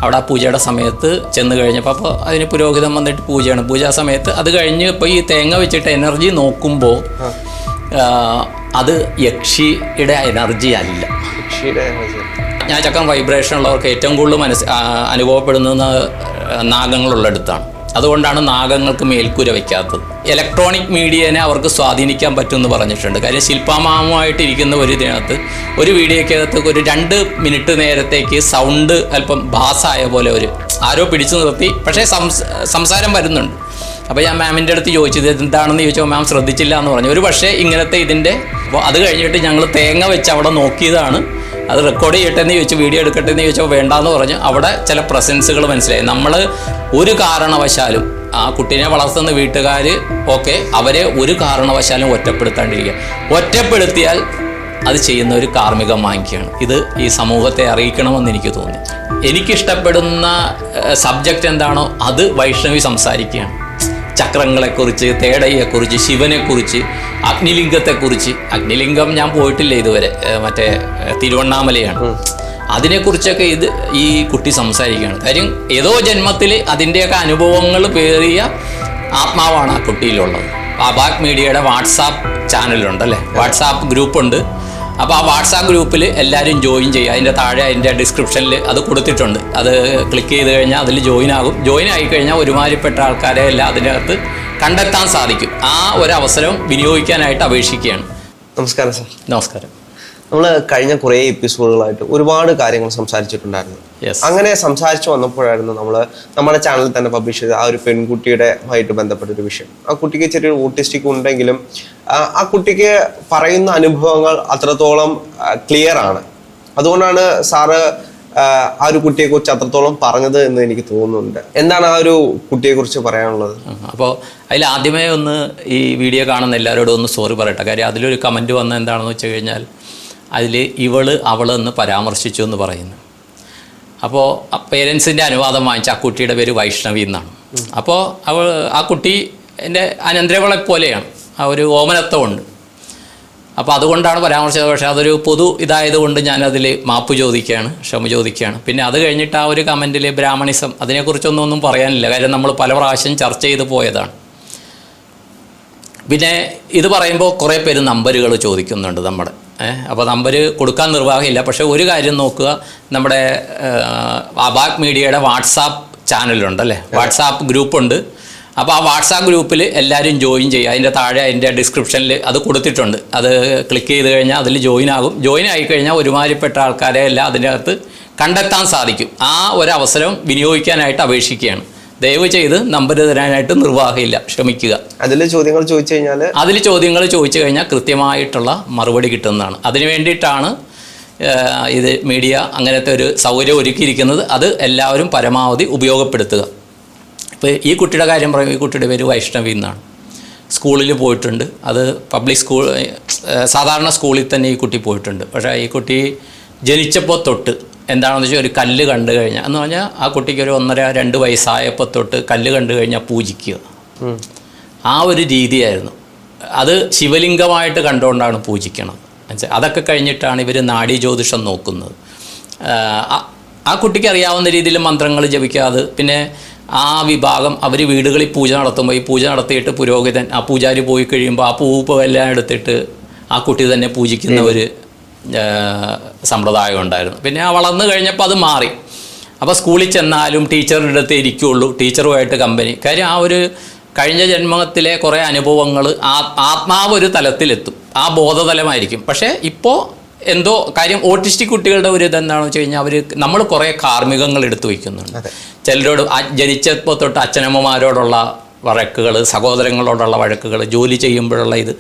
അവിടെ ആ പൂജയുടെ സമയത്ത് ചെന്ന് കഴിഞ്ഞപ്പോൾ അപ്പോൾ അതിന് പുരോഹിതം വന്നിട്ട് പൂജയാണ്. പൂജാ സമയത്ത് അത് കഴിഞ്ഞ് ഇപ്പോൾ ഈ തേങ്ങ വെച്ചിട്ട് എനർജി നോക്കുമ്പോൾ അത് യക്ഷിയുടെ എനർജി അല്ല. ഞാൻ ചക്കം വൈബ്രേഷൻ ഉള്ളവർക്ക് ഏറ്റവും കൂടുതൽ അനുഭവപ്പെടുന്ന നാഗങ്ങളുള്ളിടത്താണ്. അതുകൊണ്ടാണ് നാഗങ്ങൾക്ക് മേൽക്കൂര വയ്ക്കാത്തത്. ഇലക്ട്രോണിക് മീഡിയനെ അവർക്ക് സ്വാധീനിക്കാൻ പറ്റുമെന്ന് പറഞ്ഞിട്ടുണ്ട്. കാര്യം ശില്പാമാവുമായിട്ടിരിക്കുന്ന ഒരു ഇതിനകത്ത് ഒരു വീഡിയോക്കകത്ത് ഒരു 2 മിനിറ്റ് നേരത്തേക്ക് സൗണ്ട് അല്പം ബാസായ പോലെ ആരോ പിടിച്ചു നിർത്തി, പക്ഷേ സംസാരം വരുന്നുണ്ട്. അപ്പോൾ ഞാൻ മാമിൻ്റെ അടുത്ത് ചോദിച്ചത് എന്താണെന്ന് ചോദിച്ചപ്പോൾ മാം ശ്രദ്ധിച്ചില്ല എന്ന് പറഞ്ഞു. ഒരു പക്ഷേ ഇങ്ങനത്തെ ഇതിൻ്റെ അപ്പോൾ അത് കഴിഞ്ഞിട്ട് ഞങ്ങൾ തേങ്ങ വെച്ച് അവിടെ നോക്കിയതാണ്. അത് റെക്കോർഡ് ചെയ്യട്ടെ എന്ന് ചോദിച്ചു, വീഡിയോ എടുക്കട്ടെ എന്ന് ചോദിച്ചപ്പോൾ വേണ്ടാന്ന് പറഞ്ഞു. അവിടെ ചില പ്രസൻസുകൾ മനസ്സിലായി. നമ്മൾ ഒരു കാരണവശാലും ആ കുട്ടീനെ വളർത്തുന്ന വീട്ടുകാർ അവരെ ഒരു കാരണവശാലും ഒറ്റപ്പെടുത്താണ്ടിരിക്കുക. ഒറ്റപ്പെടുത്തിയാൽ അത് ചെയ്യുന്ന ഒരു കാർമ്മികം വാങ്ങിക്കുകയാണ്. ഇത് ഈ സമൂഹത്തെ അറിയിക്കണമെന്ന് എനിക്ക് തോന്നി. എനിക്കിഷ്ടപ്പെടുന്ന സബ്ജക്റ്റ് എന്താണോ അത് വൈഷ്ണവി സംസാരിക്കുകയാണ്. ചക്രങ്ങളെക്കുറിച്ച്, തേടയെക്കുറിച്ച്, ശിവനെക്കുറിച്ച്, അഗ്നിലിംഗത്തെക്കുറിച്ച്. അഗ്നിലിംഗം ഞാൻ പോയിട്ടില്ല ഇതുവരെ, മറ്റേ തിരുവണ്ണാമലയാണ്. അതിനെക്കുറിച്ചൊക്കെ ഈ കുട്ടി സംസാരിക്കുകയാണ്. കാര്യം ഏതോ ജന്മത്തിൽ അതിൻ്റെയൊക്കെ അനുഭവങ്ങൾ പേറിയ ആത്മാവാണ് ആ കുട്ടിയിലുള്ളത്. അബാക് മീഡിയയുടെ വാട്സാപ്പ് ചാനലുണ്ടല്ലേ, വാട്സാപ്പ് ഗ്രൂപ്പുണ്ട്. അപ്പോൾ ആ വാട്സാപ്പ് ഗ്രൂപ്പിൽ എല്ലാവരും ജോയിൻ ചെയ്യുക. അതിൻ്റെ താഴെ അതിൻ്റെ ഡിസ്ക്രിപ്ഷനിൽ അത് കൊടുത്തിട്ടുണ്ട്. അത് ക്ലിക്ക് ചെയ്ത് കഴിഞ്ഞാൽ അതിൽ ജോയിൻ ആകും. ജോയിൻ ആയിക്കഴിഞ്ഞാൽ ഒരുമാതിരിപ്പെട്ട ആൾക്കാരെ എല്ലാം അതിനകത്ത് കണ്ടെത്താൻ സാധിക്കും. ആ ഒരു അവസരം വിനിയോഗിക്കാനായിട്ട് അപേക്ഷിക്കുകയാണ്. നമസ്കാരം സാർ. നമസ്കാരം. നമ്മൾ കഴിഞ്ഞ കുറേ എപ്പിസോഡുകളായിട്ട് ഒരുപാട് കാര്യങ്ങൾ സംസാരിച്ചിട്ടുണ്ടായിരുന്നു. അങ്ങനെ സംസാരിച്ചു വന്നപ്പോഴായിരുന്നു നമ്മുടെ ചാനലിൽ തന്നെ പബ്ലിഷ് ചെയ്ത ആ ഒരു പെൺകുട്ടിയുടെമായിട്ട് ബന്ധപ്പെട്ടൊരു വിഷയം. ആ കുട്ടിക്ക് ചെറിയൊരു ഓട്ടിസ്റ്റിക് ഉണ്ടെങ്കിലും ആ കുട്ടിക്ക് പറയുന്ന അനുഭവങ്ങൾ അത്രത്തോളം ക്ലിയർ ആണ്. അതുകൊണ്ടാണ് സാറ് ആ ഒരു കുട്ടിയെക്കുറിച്ച് അത്രത്തോളം പറഞ്ഞത് എന്ന് എനിക്ക് തോന്നുന്നുണ്ട്. എന്താണ് ആ ഒരു കുട്ടിയെക്കുറിച്ച് പറയാനുള്ളത്? അപ്പോൾ അതിൽ ആദ്യമേ ഒന്ന് ഈ വീഡിയോ കാണുന്ന എല്ലാവരോടും ഒന്ന് സോറി പറയട്ടെ. കാര്യം അതിലൊരു കമൻറ്റ് വന്ന എന്താണെന്ന് വെച്ച് കഴിഞ്ഞാൽ അതിൽ അവളെന്ന് പരാമർശിച്ചു എന്ന് പറയുന്നു. അപ്പോൾ പേരൻസിൻ്റെ അനുവാദം വാങ്ങിച്ച ആ കുട്ടിയുടെ പേര് വൈഷ്ണവി എന്നാണ്. അപ്പോൾ ആ കുട്ടി എൻ്റെ അനന്തരവളെ പോലെയാണ്, ആ ഒരു ഓമനത്വമുണ്ട്. അപ്പോൾ അതുകൊണ്ടാണ് പരാമർശിച്ചത്. പക്ഷേ അതൊരു പൊതു ഇതായതുകൊണ്ട് ഞാനതിൽ മാപ്പ് ചോദിക്കുകയാണ്, ക്ഷമ ചോദിക്കുകയാണ്. പിന്നെ അത് കഴിഞ്ഞിട്ട് ആ ഒരു കമൻറ്റിൽ ബ്രാഹ്മണിസം അതിനെക്കുറിച്ചൊന്നും പറയാനില്ല. കാര്യം നമ്മൾ പല പ്രാവശ്യം ചർച്ച ചെയ്ത് പോയതാണ്. പിന്നെ ഇത് പറയുമ്പോൾ കുറേ പേര് നമ്പറുകൾ ചോദിക്കുന്നുണ്ട് നമ്മുടെ. അപ്പോൾ നമ്പർ കൊടുക്കാൻ നിർവാഹമില്ല. പക്ഷേ ഒരു കാര്യം നോക്കുക, നമ്മുടെ അബാക് മീഡിയയുടെ വാട്സാപ്പ് ചാനലുണ്ടല്ലേ, വാട്സാപ്പ് ഗ്രൂപ്പുണ്ട്. അപ്പോൾ ആ വാട്സാപ്പ് ഗ്രൂപ്പിൽ എല്ലാവരും ജോയിൻ ചെയ്യുക. അതിൻ്റെ താഴെ അതിൻ്റെ ഡിസ്ക്രിപ്ഷനിൽ അത് കൊടുത്തിട്ടുണ്ട്. അത് ക്ലിക്ക് ചെയ്ത് കഴിഞ്ഞാൽ അതിൽ ജോയിൻ ആകും. ജോയിൻ ആയിക്കഴിഞ്ഞാൽ ഒരുമാതിരിപ്പെട്ട ആൾക്കാരെ എല്ലാം അതിനകത്ത് കണ്ടെത്താൻ സാധിക്കും. ആ ഒരു അവസരം വിനിയോഗിക്കാനായിട്ട് അപേക്ഷിക്കുകയാണ്. ദയവ് ചെയ്ത് നമ്പർ തരാനായിട്ട് നിർവാഹമില്ല, ക്ഷമിക്കുക. അതിൽ ചോദ്യങ്ങൾ ചോദിച്ചു കഴിഞ്ഞാൽ കൃത്യമായിട്ടുള്ള മറുപടി കിട്ടുന്നതാണ്. അതിനു വേണ്ടിയിട്ടാണ് ഇത് മീഡിയ അങ്ങനത്തെ ഒരു സൗകര്യം ഒരുക്കിയിരിക്കുന്നത്. അത് എല്ലാവരും പരമാവധി ഉപയോഗപ്പെടുത്തുക. ഇപ്പോൾ ഈ കുട്ടിയുടെ കാര്യം പറയും. ഈ കുട്ടിയുടെ പേര് വൈഷ്ണവി എന്നാണ്. സ്കൂളിൽ പോയിട്ടുണ്ട്. അത് പബ്ലിക് സ്കൂൾ, സാധാരണ സ്കൂളിൽ തന്നെ ഈ കുട്ടി പോയിട്ടുണ്ട്. പക്ഷേ ഈ കുട്ടി ജനിച്ചപ്പോൾ തൊട്ട് എന്താണെന്ന് വെച്ചാൽ ഒരു കല്ല് കണ്ടു കഴിഞ്ഞാൽ എന്ന് പറഞ്ഞാൽ ആ കുട്ടിക്ക് ഒരു 1.5-2 വയസ്സായപ്പോൾ തൊട്ട് കല്ല് കണ്ടു കഴിഞ്ഞാൽ പൂജിക്കുക. ആ ഒരു രീതിയായിരുന്നു. അത് ശിവലിംഗമായിട്ട് കണ്ടുകൊണ്ടാണ് പൂജിക്കണത്. അതൊക്കെ കഴിഞ്ഞിട്ടാണ് ഇവർ നാഡീജ്യോതിഷം നോക്കുന്നത്. ആ കുട്ടിക്ക് അറിയാവുന്ന രീതിയിൽ മന്ത്രങ്ങൾ ജപിക്കാതെ പിന്നെ ആ വിഭാഗം അവർ വീടുകളിൽ പൂജ നടത്തുമ്പോൾ ഈ പൂജ നടത്തിയിട്ട് പുരോഹിതൻ ആ പൂജാരി പോയി കഴിയുമ്പോൾ ആ പൂവ് എല്ലാം എടുത്തിട്ട് ആ കുട്ടി തന്നെ പൂജിക്കുന്ന ഒരു സമ്പ്രദായം ഉണ്ടായിരുന്നു. പിന്നെ വളർന്നു കഴിഞ്ഞപ്പോൾ അത് മാറി. അപ്പോൾ സ്കൂളിൽ ചെന്നാലും ടീച്ചറുടെ അടുത്ത് ഇരിക്കുകയുള്ളൂ, ടീച്ചറുമായിട്ട് കമ്പനി. കാര്യം ആ ഒരു കഴിഞ്ഞ ജന്മത്തിലെ കുറേ അനുഭവങ്ങൾ ആത്മാവ് ഒരു തലത്തിലെത്തും, ആ ബോധതലമായിരിക്കും. പക്ഷേ ഇപ്പോൾ എന്തോ കാര്യം ഓട്ടിസ്റ്റിക് കുട്ടികളുടെ ഒരു ഇതെന്താണെന്ന് വെച്ച് കഴിഞ്ഞാൽ നമ്മൾ കുറേ കാർമ്മികങ്ങൾ എടുത്തു വയ്ക്കുന്നുണ്ട്. ചിലരോട് ജനിച്ചപ്പോൾ തൊട്ട് അച്ഛനമ്മമാരോടുള്ള വഴക്കുകൾ, സഹോദരങ്ങളോടുള്ള വഴക്കുകൾ, ജോലി ചെയ്യുമ്പോഴുള്ള ഇത്,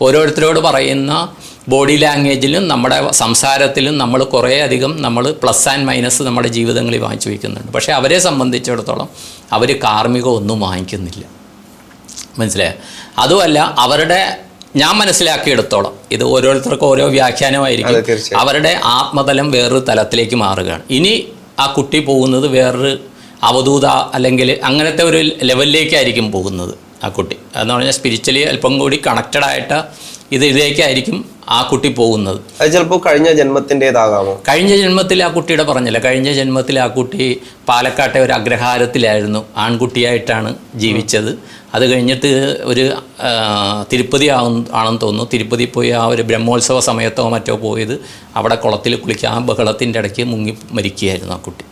ഓരോരുത്തരോട് പറയുന്ന ബോഡി ലാംഗ്വേജിലും നമ്മുടെ സംസാരത്തിലും നമ്മൾ കുറേ അധികം പ്ലസ് ആൻഡ് മൈനസ് നമ്മുടെ ജീവിതങ്ങളിൽ വാങ്ങിച്ചു വയ്ക്കുന്നുണ്ട്. പക്ഷേ അവരെ സംബന്ധിച്ചിടത്തോളം അവർ കാർമ്മികം ഒന്നും വാങ്ങിക്കുന്നില്ല. മനസ്സിലായോ? അതുമല്ല, ഞാൻ മനസ്സിലാക്കിയെടുത്തോളം ഇത് ഓരോരുത്തർക്കും ഓരോ വ്യാഖ്യാനമായിരിക്കും. അവരുടെ ആത്മതലം വേറൊരു തലത്തിലേക്ക് മാറുകയാണ്. ഇനി ആ കുട്ടി പോകുന്നത് വേറൊരു അവധൂത അല്ലെങ്കിൽ അങ്ങനത്തെ ഒരു ലെവലിലേക്കായിരിക്കും പോകുന്നത് ആ കുട്ടി. എന്ന് പറഞ്ഞാൽ സ്പിരിച്വലി അല്പം കൂടി കണക്റ്റഡായിട്ട് ഇതിലേക്കായിരിക്കും ആ കുട്ടി പോകുന്നത്. അത് ചിലപ്പോൾ കഴിഞ്ഞ ജന്മത്തിൻ്റെതാകാമോ? കഴിഞ്ഞ ജന്മത്തിൽ ആ കുട്ടിയുടെ പറഞ്ഞില്ല, കഴിഞ്ഞ ജന്മത്തിൽ ആ കുട്ടി പാലക്കാട്ടെ ഒരു അഗ്രഹാരത്തിലായിരുന്നു, ആൺകുട്ടിയായിട്ടാണ് ജീവിച്ചത്. അത് കഴിഞ്ഞിട്ട് ഒരു തിരുപ്പതി ആണെന്ന് തോന്നുന്നു, തിരുപ്പതി പോയി ആ ഒരു ബ്രഹ്മോത്സവ സമയത്തോ മറ്റോ പോയത് അവിടെ കുളത്തിൽ കുളിക്കുക, ആ ബഹളത്തിൻ്റെ ഇടയ്ക്ക് മുങ്ങി മരിക്കുകയായിരുന്നു ആ കുട്ടി.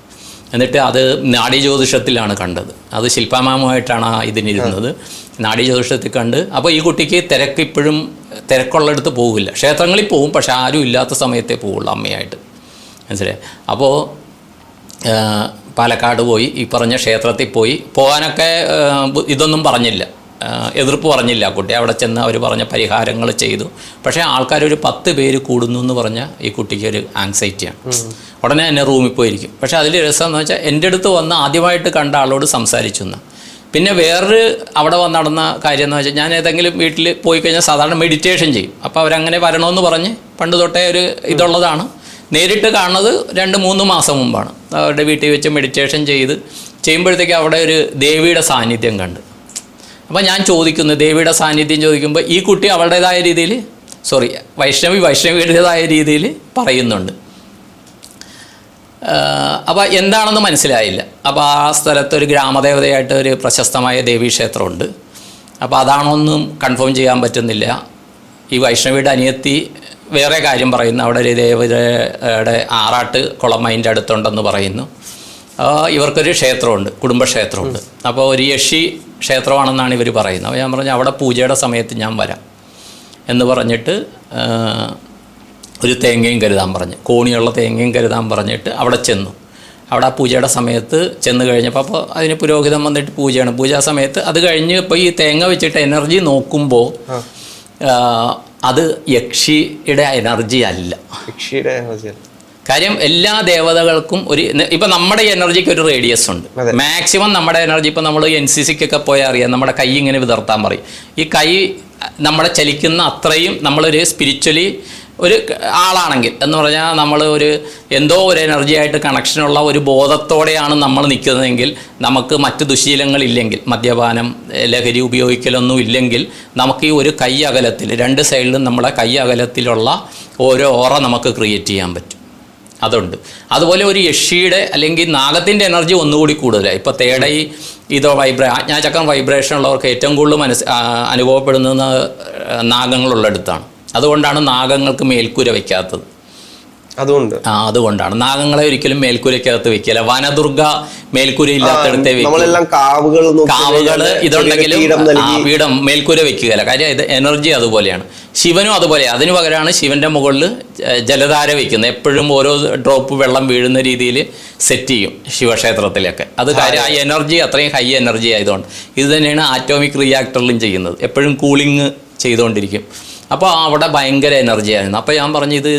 എന്നിട്ട് അത് നാഡീജ്യോതിഷത്തിലാണ് കണ്ടത്. അത് ശില്പാമാമുമായിട്ടാണ് ഇതിനിരുന്നത്. നാഡീജ്യോതിഷത്തിൽ കണ്ട് അപ്പോൾ ഈ കുട്ടിക്ക് ഇപ്പോഴും തിരക്കുള്ളിടത്ത് പോകില്ല, ക്ഷേത്രങ്ങളിൽ പോവും, പക്ഷെ ആരും ഇല്ലാത്ത സമയത്തേ പോവുള്ളൂ അമ്മയായിട്ട്, മനസ്സിലായി. അപ്പോൾ പാലക്കാട് പോയി, ഈ പറഞ്ഞ ക്ഷേത്രത്തിൽ പോകാനൊക്കെ ഇതൊന്നും പറഞ്ഞില്ല, എതിർപ്പ് പറഞ്ഞില്ല കുട്ടി. അവിടെ ചെന്ന് അവർ പറഞ്ഞ പരിഹാരങ്ങൾ ചെയ്തു. പക്ഷേ ആൾക്കാരൊരു 10 പേര് കൂടുന്നു എന്ന് പറഞ്ഞാൽ ഈ കുട്ടിക്ക് ഒരു ആങ്സൈറ്റിയാണ്. ഉടനെ തന്നെ റൂമിൽ പോയിരിക്കും. പക്ഷേ അതിൽ രസമെന്ന് വെച്ചാൽ എൻ്റെ അടുത്ത് വന്ന് ആദ്യമായിട്ട് കണ്ട ആളോട് സംസാരിച്ചു എന്ന്. പിന്നെ വേറൊരു അവിടെ വന്ന് നടന്ന കാര്യം എന്ന് വെച്ചാൽ, ഞാൻ ഏതെങ്കിലും വീട്ടിൽ പോയി കഴിഞ്ഞാൽ സാധാരണ മെഡിറ്റേഷൻ ചെയ്യും. അപ്പോൾ അവരങ്ങനെ വരണമെന്ന് പറഞ്ഞ് പണ്ട് തൊട്ടേ ഒരു ഇതുള്ളതാണ്. നേരിട്ട് കാണുന്നത് 2-3 മാസം മുമ്പാണ്. അവരുടെ വീട്ടിൽ വെച്ച് മെഡിറ്റേഷൻ ചെയ്യുമ്പോഴത്തേക്ക് അവിടെ ഒരു ദേവിയുടെ സാന്നിധ്യം കണ്ട്. അപ്പോൾ ഞാൻ ചോദിക്കുന്നു, ദേവിയുടെ സാന്നിധ്യം ചോദിക്കുമ്പോൾ ഈ കുട്ടി അവളുടേതായ രീതിയിൽ വൈഷ്ണവിയുടേതായ രീതിയിൽ പറയുന്നുണ്ട്. അപ്പോൾ എന്താണെന്ന് മനസ്സിലായില്ല. അപ്പോൾ ആ സ്ഥലത്ത് ഒരു ഗ്രാമദേവതയായിട്ട് ഒരു പ്രശസ്തമായ ദേവീക്ഷേത്രമുണ്ട്. അപ്പോൾ അതാണോന്നും കൺഫേം ചെയ്യാൻ പറ്റുന്നില്ല. ഈ വൈഷ്ണവിയുടെ അനിയത്തി വേറെ കാര്യം പറയുന്നു, അവിടെ ഒരു ദേവതയുടെ ആറാട്ട് കുളം അതിൻ്റെ അടുത്തുണ്ടെന്ന് പറയുന്നു. ഇവർക്കൊരു ക്ഷേത്രമുണ്ട്, കുടുംബക്ഷേത്രമുണ്ട്. അപ്പോൾ ഒരു യക്ഷി ക്ഷേത്രമാണെന്നാണ് ഇവർ പറയുന്നത്. അപ്പോൾ ഞാൻ പറഞ്ഞു അവിടെ പൂജയുടെ സമയത്ത് ഞാൻ വരാം എന്ന് പറഞ്ഞിട്ട് ഒരു തേങ്ങയും കരുതാൻ പറഞ്ഞ്, കോണിയുള്ള തേങ്ങയും കരുതാൻ പറഞ്ഞിട്ട് അവിടെ ചെന്നു. അവിടെ ആ പൂജയുടെ സമയത്ത് ചെന്ന് കഴിഞ്ഞപ്പോൾ അപ്പോൾ അതിന് പുരോഹിതൻ വന്നിട്ട് പൂജയാണ്. പൂജാ സമയത്ത് അത് കഴിഞ്ഞ് ഇപ്പോൾ ഈ തേങ്ങ വെച്ചിട്ട് എനർജി നോക്കുമ്പോൾ അത് യക്ഷിയുടെ എനർജി അല്ല. യക്ഷിയുടെ എനർജി അല്ല. കാര്യം എല്ലാ ദേവതകൾക്കും ഇപ്പം നമ്മുടെ എനർജിക്ക് ഒരു റേഡിയസ് ഉണ്ട്. മാക്സിമം നമ്മുടെ എനർജി, ഇപ്പം നമ്മൾ NCCക്കൊക്കെ പോയാൽ അറിയാം, നമ്മുടെ കൈ ഇങ്ങനെ വിതർത്താൻ പറയും. ഈ കൈ നമ്മുടെ ചലിക്കുന്ന അത്രയും നമ്മളൊരു സ്പിരിച്വലി ഒരു ആളാണെങ്കിൽ എന്ന് പറഞ്ഞാൽ നമ്മൾ എന്തോ ഒരു എനർജി ആയിട്ട് കണക്ഷനുള്ള ഒരു ബോധത്തോടെയാണ് നമ്മൾ നിൽക്കുന്നതെങ്കിൽ, നമുക്ക് മറ്റ് ദുശീലങ്ങളില്ലെങ്കിൽ, മദ്യപാനം, ലഹരി ഉപയോഗിക്കലൊന്നും ഇല്ലെങ്കിൽ, നമുക്ക് ഈ ഒരു കൈ അകലത്തിൽ 2 സൈഡിലും നമ്മുടെ കൈ അകലത്തിലുള്ള ഓരോ ഓറ നമുക്ക് ക്രിയേറ്റ് ചെയ്യാൻ പറ്റും. അതുണ്ട്. അതുപോലെ ഒരു യക്ഷിയുടെ അല്ലെങ്കിൽ നാഗത്തിൻ്റെ എനർജി ഒന്നുകൂടി കൂടുതലായി. ഇപ്പോൾ തേടൈ ആജ്ഞാചക്രം വൈബ്രേഷൻ ഉള്ളവർക്ക് ഏറ്റവും കൂടുതൽ അനുഭവപ്പെടുന്നത് നാഗങ്ങളുള്ളിടത്താണ്. അതുകൊണ്ടാണ് നാഗങ്ങൾക്ക് മേൽക്കൂര വയ്ക്കാത്തത്. അതുകൊണ്ടാണ് നാഗങ്ങളെ ഒരിക്കലും മേൽക്കൂരയ്ക്കകത്ത് വെക്കില്ല. വനദുർഗ മേൽക്കൂര ഇല്ലാത്തടത്തെ കാവുകള് ഇതുണ്ടെങ്കിലും വീടം മേൽക്കൂര വെക്കുകയില്ല. കാര്യം ഇത് എനർജി അതുപോലെയാണ്. ശിവനും അതുപോലെ. അതിനു പകരമാണ് ശിവന്റെ മുകളിൽ ജലധാര വയ്ക്കുന്നത്. എപ്പോഴും ഓരോ ഡ്രോപ്പ് വെള്ളം വീഴുന്ന രീതിയിൽ സെറ്റ് ചെയ്യും ശിവക്ഷേത്രത്തിലൊക്കെ. അത് കാര്യം ആ എനർജി അത്രയും ഹൈ എനർജി ആയതുകൊണ്ട്. ഇത് തന്നെയാണ് ആറ്റോമിക് റിയാക്ടറിലും ചെയ്യുന്നത്. എപ്പോഴും കൂളിങ് ചെയ്തുകൊണ്ടിരിക്കും. അപ്പോൾ അവിടെ ഭയങ്കര എനർജിയായിരുന്നു. അപ്പോൾ ഞാൻ പറഞ്ഞു ഇത്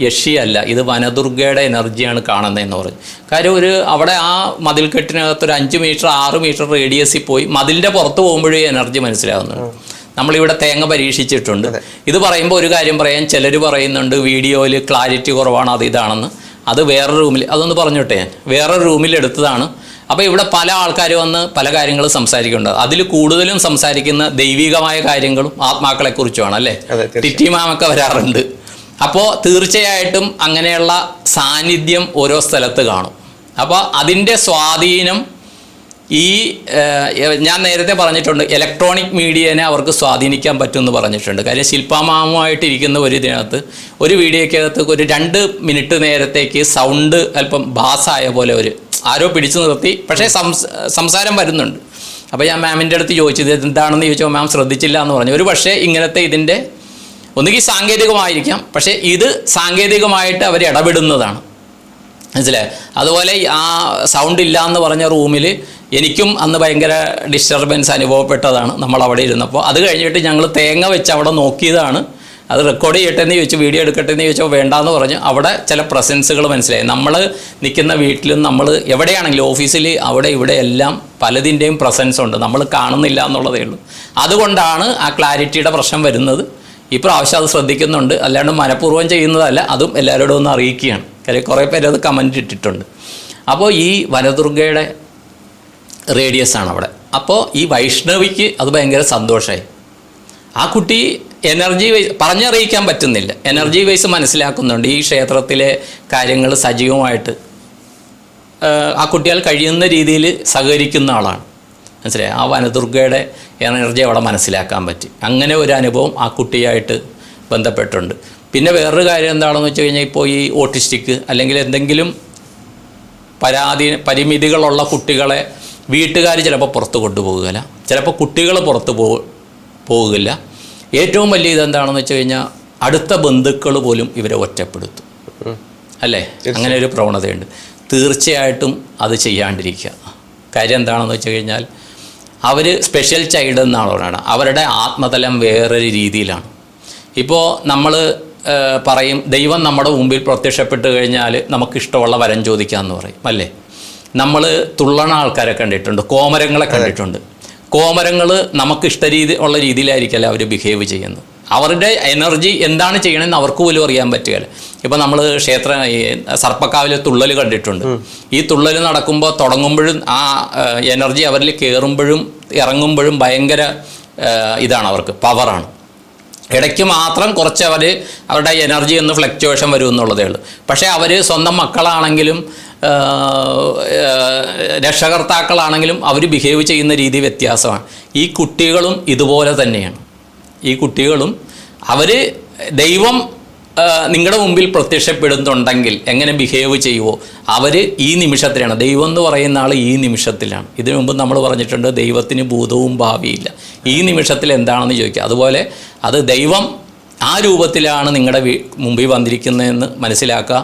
യക്ഷിയല്ല, ഇത് വനദുർഗയുടെ എനർജിയാണ് കാണുന്നതെന്ന് പറഞ്ഞു. കാര്യം അവിടെ ആ മതിൽക്കെട്ടിനകത്ത് ഒരു 5 മീറ്റർ 6 മീറ്റർ റേഡിയസിൽ പോയി മതിലിൻ്റെ പുറത്ത് പോകുമ്പോഴേ എനർജി മനസ്സിലാവുന്നുണ്ട്. നമ്മളിവിടെ തേങ്ങ പരീക്ഷിച്ചിട്ടുണ്ട്. ഇത് പറയുമ്പോൾ ഒരു കാര്യം പറയാൻ, ചിലർ പറയുന്നുണ്ട് വീഡിയോയിൽ ക്ലാരിറ്റി കുറവാണ്, ഇതാണെന്ന്. അത് വേറൊരു റൂമിൽ, അതൊന്ന് പറഞ്ഞോട്ടെ, ഞാൻ വേറൊരു റൂമിൽ എടുത്തതാണ്. അപ്പോൾ ഇവിടെ പല ആൾക്കാർ വന്ന് പല കാര്യങ്ങളും സംസാരിക്കുന്നുണ്ട്. അതിൽ കൂടുതലും സംസാരിക്കുന്ന ദൈവികമായ കാര്യങ്ങളും ആത്മാക്കളെക്കുറിച്ചുമാണ്, അല്ലേ? ടിറ്റിമാമൊക്കെ വരാറുണ്ട്. അപ്പോൾ തീർച്ചയായിട്ടും അങ്ങനെയുള്ള സാന്നിധ്യം ഓരോ സ്ഥലത്ത് കാണും. അപ്പോൾ അതിൻ്റെ സ്വാധീനം ഞാൻ നേരത്തെ പറഞ്ഞിട്ടുണ്ട്, ഇലക്ട്രോണിക് മീഡിയനെ അവർക്ക് സ്വാധീനിക്കാൻ പറ്റുമെന്ന് പറഞ്ഞിട്ടുണ്ട്. കാര്യം ശില്പാമാമുമായിട്ടിരിക്കുന്ന ഇതിനകത്ത് ഒരു വീഡിയോയ്ക്കകത്ത് ഒരു 2 മിനിറ്റ് നേരത്തേക്ക് സൗണ്ട് അല്പം ബാസായ പോലെ ആരോ പിടിച്ചു നിർത്തി. പക്ഷേ സംസാരം വരുന്നുണ്ട്. അപ്പോൾ ഞാൻ മാമിൻ്റെ അടുത്ത് ചോദിച്ചത് എന്താണെന്ന് ചോദിച്ചപ്പോൾ മാം ശ്രദ്ധിച്ചില്ല എന്ന് പറഞ്ഞു. ഒരു പക്ഷേ ഇങ്ങനത്തെ ഇതിൻ്റെ ഒന്നുകിൽ സാങ്കേതികമായിരിക്കാം, പക്ഷേ ഇത് സാങ്കേതികമായിട്ട് അവർ ഇടപെടുന്നതാണ്, മനസ്സിലായി. അതുപോലെ ആ സൗണ്ട് ഇല്ല എന്ന് പറഞ്ഞ റൂമിൽ എനിക്കും അന്ന് ഭയങ്കര ഡിസ്റ്റർബൻസ് അനുഭവപ്പെട്ടതാണ് നമ്മളവിടെ ഇരുന്നപ്പോൾ. അത് കഴിഞ്ഞിട്ട് ഞങ്ങൾ തേങ്ങ വെച്ച് അവിടെ നോക്കിയതാണ്. അത് റെക്കോർഡ് ചെയ്യട്ടെ എന്ന് ചോദിച്ചു, വീഡിയോ എടുക്കട്ടെ എന്ന് ചോദിച്ചാൽ വേണ്ടാന്ന് പറഞ്ഞു. അവിടെ ചില പ്രസൻസുകൾ മനസ്സിലായി. നമ്മൾ നിൽക്കുന്ന വീട്ടിലും നമ്മൾ എവിടെയാണെങ്കിലും ഓഫീസിൽ അവിടെ ഇവിടെ എല്ലാം പലതിൻ്റെയും പ്രസൻസ് ഉണ്ട്, നമ്മൾ കാണുന്നില്ല എന്നുള്ളതേ ഉള്ളൂ. അതുകൊണ്ടാണ് ആ ക്ലാരിറ്റിയുടെ പ്രശ്നം വരുന്നത്. ഈ പ്രാവശ്യം അത് ശ്രദ്ധിക്കുന്നുണ്ട്, അല്ലാണ്ട് മനഃപൂർവ്വം ചെയ്യുന്നതല്ല. അതും എല്ലാവരോടും ഒന്ന് അറിയിക്കുകയാണ്. കാര്യം കുറേ പേര് അത് കമൻറ്റ് ഇട്ടിട്ടുണ്ട്. അപ്പോൾ ഈ വനദുർഗയുടെ റേഡിയസ് ആണ് അവിടെ. അപ്പോൾ ഈ വൈഷ്ണവിക്ക് അത് ഭയങ്കര സന്തോഷമായി. ആ കുട്ടി എനർജി വൈസ് പറഞ്ഞറിയിക്കാൻ പറ്റുന്നില്ല, എനർജി വൈസ് മനസ്സിലാക്കുന്നുണ്ട്. ഈ ക്ഷേത്രത്തിലെ കാര്യങ്ങൾ സജീവമായിട്ട് ആ കുട്ടികൾ കഴിയുന്ന രീതിയിൽ സഹകരിക്കുന്ന ആളാണ്. മനസ്സിലായി? ആ വനദുർഗയുടെ എനർജി അവിടെ മനസ്സിലാക്കാൻ പറ്റി. അങ്ങനെ ഒരു അനുഭവം ആ കുട്ടിയായിട്ട് ബന്ധപ്പെട്ടുണ്ട്. പിന്നെ വേറൊരു കാര്യം എന്താണെന്ന് വെച്ച് കഴിഞ്ഞാൽ, ഇപ്പോൾ ഈ ഓട്ടിസ്റ്റിക് അല്ലെങ്കിൽ എന്തെങ്കിലും പരിമിതികളുള്ള കുട്ടികളെ വീട്ടുകാർ ചിലപ്പോൾ പുറത്ത് കൊണ്ടുപോകുകയില്ല, ചിലപ്പോൾ കുട്ടികൾ പുറത്ത് പോകില്ല. ഏറ്റവും വലിയ ഇതെന്താണെന്ന് വെച്ച് കഴിഞ്ഞാൽ അടുത്ത ബന്ധുക്കൾ പോലും ഇവരെ ഒറ്റപ്പെടുത്തും. അല്ലേ? അങ്ങനെ ഒരു പ്രവണതയുണ്ട്. തീർച്ചയായിട്ടും അത് ചെയ്യാണ്ടിരിക്കുക. കാര്യം എന്താണെന്ന് വെച്ച് കഴിഞ്ഞാൽ, അവർ സ്പെഷ്യൽ ചൈൽഡ് എന്നാണ്, അവരുടെ ആത്മതലം വേറൊരു രീതിയിലാണ്. ഇപ്പോൾ നമ്മൾ പറയും ദൈവം നമ്മുടെ മുമ്പിൽ പ്രത്യക്ഷപ്പെട്ട് കഴിഞ്ഞാൽ നമുക്കിഷ്ടമുള്ള വരം ചോദിക്കാമെന്ന് പറയും, അല്ലേ? നമ്മൾ തുള്ളണ ആൾക്കാരെ കണ്ടിട്ടുണ്ട്, കോമരങ്ങളെ കണ്ടിട്ടുണ്ട്. കോമരങ്ങൾ നമുക്ക് ഉള്ള രീതിയിലായിരിക്കല്ലേ അവർ ബിഹേവ് ചെയ്യുന്നത്. അവരുടെ എനർജി എന്താണ് ചെയ്യണമെന്ന് അവർക്ക് പോലും അറിയാൻ പറ്റുകയില്ല. ഇപ്പം നമ്മൾ സർപ്പക്കാവിൽ തുള്ളൽ കണ്ടിട്ടുണ്ട്. ഈ തുള്ളൽ നടക്കുമ്പോൾ തുടങ്ങുമ്പോഴും ആ എനർജി അവരിൽ കയറുമ്പോഴും ഇറങ്ങുമ്പോഴും ഭയങ്കര ഇതാണ്, അവർക്ക് പവറാണ്. ഇടയ്ക്ക് മാത്രം കുറച്ച് അവരുടെ എനർജി ഒന്ന് ഫ്ലക്ച്വേഷൻ വരും എന്നുള്ളതേ ഉള്ളൂ. പക്ഷേ അവർ സ്വന്തം മക്കളാണെങ്കിലും രക്ഷകർത്താക്കളാണെങ്കിലും അവർ ബിഹേവ് ചെയ്യുന്ന രീതി വ്യത്യാസമാണ്. ഈ കുട്ടികളും ഇതുപോലെ തന്നെയാണ്. ഈ കുട്ടികളും ദൈവം നിങ്ങളുടെ മുമ്പിൽ പ്രത്യക്ഷപ്പെടുന്നുണ്ടെങ്കിൽ എങ്ങനെ ബിഹേവ് ചെയ്യുമോ അവർ ഈ നിമിഷത്തിലാണ്. ദൈവം എന്ന് പറയുന്ന ആൾ ഈ നിമിഷത്തിലാണ്. ഇതിനു മുമ്പ് നമ്മൾ പറഞ്ഞിട്ടുണ്ട് ദൈവത്തിന് ഭൂതവും ഭാവിയില്ല. ഈ നിമിഷത്തിൽ എന്താണെന്ന് ചോദിക്കുക. അതുപോലെ അത് ദൈവം ആ രൂപത്തിലാണ് നിങ്ങളുടെ മുമ്പിൽ വന്നിരിക്കുന്നതെന്ന് മനസ്സിലാക്കുക.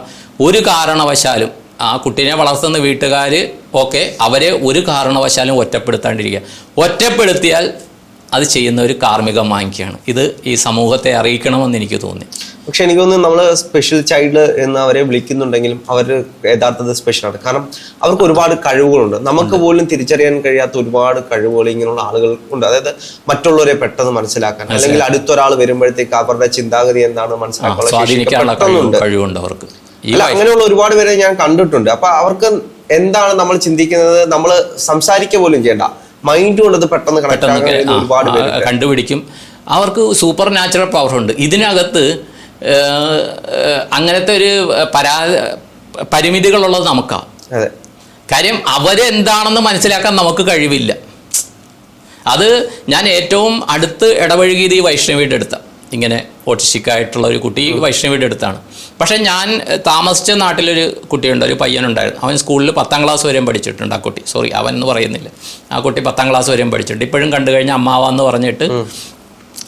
ഒരു കാരണവശാലും ആ കുട്ടീനെ വളർത്തുന്ന വീട്ടുകാർ അവരെ ഒരു കാരണവശാലും ഒറ്റപ്പെടുത്താണ്ടിരിക്കുക. ഒറ്റപ്പെടുത്തിയാൽ അത് ചെയ്യുന്ന ഒരു കാർമ്മികം വാങ്ങിക്കുകയാണ്. ഇത് ഈ സമൂഹത്തെ അറിയിക്കണമെന്ന് എനിക്ക് തോന്നി. പക്ഷെ എനിക്ക് തോന്നുന്നു നമ്മൾ സ്പെഷ്യൽ ചൈൽഡ് എന്ന് അവരെ വിളിക്കുന്നുണ്ടെങ്കിലും അവർ യഥാർത്ഥത്തിൽ സ്പെഷ്യലാണ്. കാരണം അവർക്ക് ഒരുപാട് കഴിവുകളുണ്ട്. നമുക്ക് പോലും തിരിച്ചറിയാൻ കഴിയാത്ത ഒരുപാട് കഴിവുകൾ ഇങ്ങനെയുള്ള ആളുകൾ ഉണ്ട്. അതായത് മറ്റുള്ളവരെ പെട്ടെന്ന് മനസ്സിലാക്കാൻ, അല്ലെങ്കിൽ അടുത്തൊരാൾ വരുമ്പോഴത്തേക്ക് അവരുടെ ചിന്താഗതി എന്താണെന്ന് മനസ്സിലാക്കാനുള്ള കഴിവുണ്ട് അവർക്ക്. അല്ല, അങ്ങനെയുള്ള ഒരുപാട് പേരെ ഞാൻ കണ്ടിട്ടുണ്ട്. അപ്പൊ അവർക്ക് എന്താണ് നമ്മൾ ചിന്തിക്കുന്നത് നമ്മൾ സംസാരിക്കുക പോലും ചെയ്യേണ്ട, മൈൻഡ് കൊണ്ടത് പെട്ടെന്ന് ഒരുപാട് കണ്ടുപിടിക്കും. അവർക്ക് സൂപ്പർ നാച്ചുറൽ പവർ ഉണ്ട്. ഇതിനകത്ത് അങ്ങനത്തെ ഒരു പരിമിതികളുള്ളത് നമുക്കാണ്. കാര്യം അവരെന്താണെന്ന് മനസ്സിലാക്കാൻ നമുക്ക് കഴിവില്ല. അത് ഞാൻ ഏറ്റവും അടുത്ത് ഇടപഴകിയത് ഈ വൈഷ്ണവിയുടെ അടുത്താണ്. ഇങ്ങനെ ഓട്ടിസ്റ്റിക് ആയിട്ടുള്ള ഒരു കുട്ടി വൈഷ്ണവിയുടെ അടുത്താണ്. പക്ഷേ ഞാൻ താമസിച്ച നാട്ടിലൊരു കുട്ടിയുണ്ട്, ഒരു പയ്യനുണ്ടായിരുന്നു. അവൻ സ്കൂളിൽ 10ാം ക്ലാസ് വരെയും പഠിച്ചിട്ടുണ്ട്. ആ കുട്ടി, സോറി അവൻ എന്ന് പറയുന്നില്ല, ആ കുട്ടി 10ാം ക്ലാസ് വരെയും പഠിച്ചിട്ടുണ്ട്. ഇപ്പോഴും കണ്ടു കഴിഞ്ഞാൽ അമ്മാവെന്ന് പറഞ്ഞിട്ട്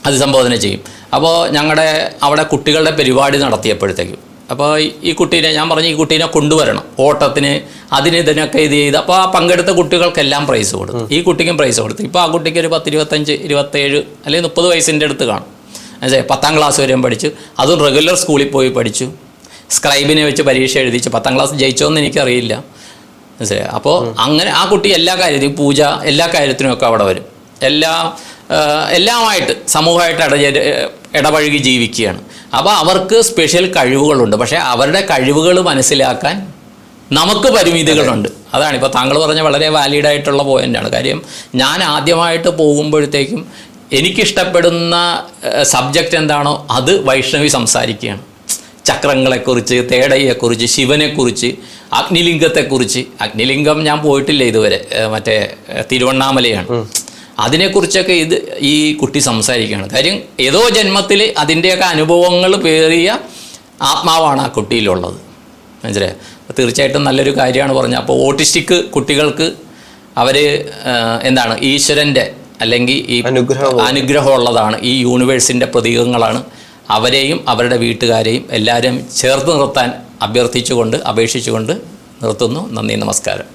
അഭിസംബോധന ചെയ്യും. അപ്പോൾ ഞങ്ങളുടെ അവിടെ കുട്ടികളുടെ പരിപാടി നടത്തിയപ്പോഴത്തേക്കും അപ്പോൾ ഈ കുട്ടീനെ ഞാൻ പറഞ്ഞു, ഈ കുട്ടീനെ കൊണ്ടുവരണം ഓട്ടത്തിന്, ഇതിനൊക്കെ ഇത് ചെയ്ത്. അപ്പോൾ ആ പങ്കെടുത്ത കുട്ടികൾക്കെല്ലാം പ്രൈസ് കൊടുത്തു. ഈ കുട്ടിക്കും പ്രൈസ് കൊടുത്തു. ഇപ്പോൾ ആ കുട്ടിക്ക് ഒരു 10, 25, 27 അല്ലെങ്കിൽ 30 വയസ്സിൻ്റെ അടുത്ത് കാണും. 10ാം ക്ലാസ് വരെയും പഠിച്ചു. അതും റെഗുലർ സ്കൂളിൽ പോയി പഠിച്ചു. സ്ക്രൈബിനെ വെച്ച് പരീക്ഷ എഴുതിച്ചു. 10ാം ക്ലാസ് ജയിച്ചോന്ന് എനിക്കറിയില്ല. അപ്പോൾ അങ്ങനെ ആ കുട്ടി എല്ലാ കാര്യത്തിനും, പൂജ എല്ലാ കാര്യത്തിനുമൊക്കെ അവിടെ വരും. എല്ലാമായിട്ട് സമൂഹമായിട്ട് ഇടപഴകി ജീവിക്കുകയാണ്. അപ്പോൾ അവർക്ക് സ്പെഷ്യൽ കഴിവുകളുണ്ട്. പക്ഷേ അവരുടെ കഴിവുകൾ മനസ്സിലാക്കാൻ നമുക്ക് പരിമിതികളുണ്ട്. അതാണ് ഇപ്പോൾ താങ്കൾ പറഞ്ഞ വളരെ വാലിഡായിട്ടുള്ള പോയിൻ്റാണ്. കാര്യം ഞാൻ ആദ്യമായിട്ട് പോകുമ്പോഴത്തേക്കും എനിക്കിഷ്ടപ്പെടുന്ന സബ്ജക്റ്റ് എന്താണോ അത് വൈഷ്ണവി സംസാരിക്കുകയാണ്. ചക്രങ്ങളെക്കുറിച്ച്, തേടയെക്കുറിച്ച്, ശിവനെക്കുറിച്ച്, അഗ്നിലിംഗത്തെക്കുറിച്ച്. അഗ്നിലിംഗം ഞാൻ പോയിട്ടില്ല ഇതുവരെ, മറ്റേ തിരുവണ്ണാമലയാണ്. അതിനെക്കുറിച്ചൊക്കെ ഈ കുട്ടി സംസാരിക്കുകയാണ്. കാര്യം ഏതോ ജന്മത്തിൽ അതിൻ്റെയൊക്കെ അനുഭവങ്ങൾ പേറിയ ആത്മാവാണ് ആ കുട്ടിയിലുള്ളത്. മനസ്സിലായോ? തീർച്ചയായിട്ടും നല്ലൊരു കാര്യമാണ് പറഞ്ഞത്. അപ്പോൾ ഓട്ടിസ്റ്റിക് കുട്ടികൾക്ക് അവർ എന്താണ് ഈശ്വരൻ്റെ അല്ലെങ്കിൽ ഈ അനുഗ്രഹമുള്ളതാണ്. ഈ യൂണിവേഴ്സിൻ്റെ പ്രതീകങ്ങളാണ്. അവരെയും അവരുടെ വീട്ടുകാരെയും എല്ലാവരും ചേർത്ത് നിർത്താൻ അഭ്യർത്ഥിച്ചുകൊണ്ട്, അപേക്ഷിച്ചുകൊണ്ട് നിർത്തുന്നു. നന്ദി, നമസ്കാരം.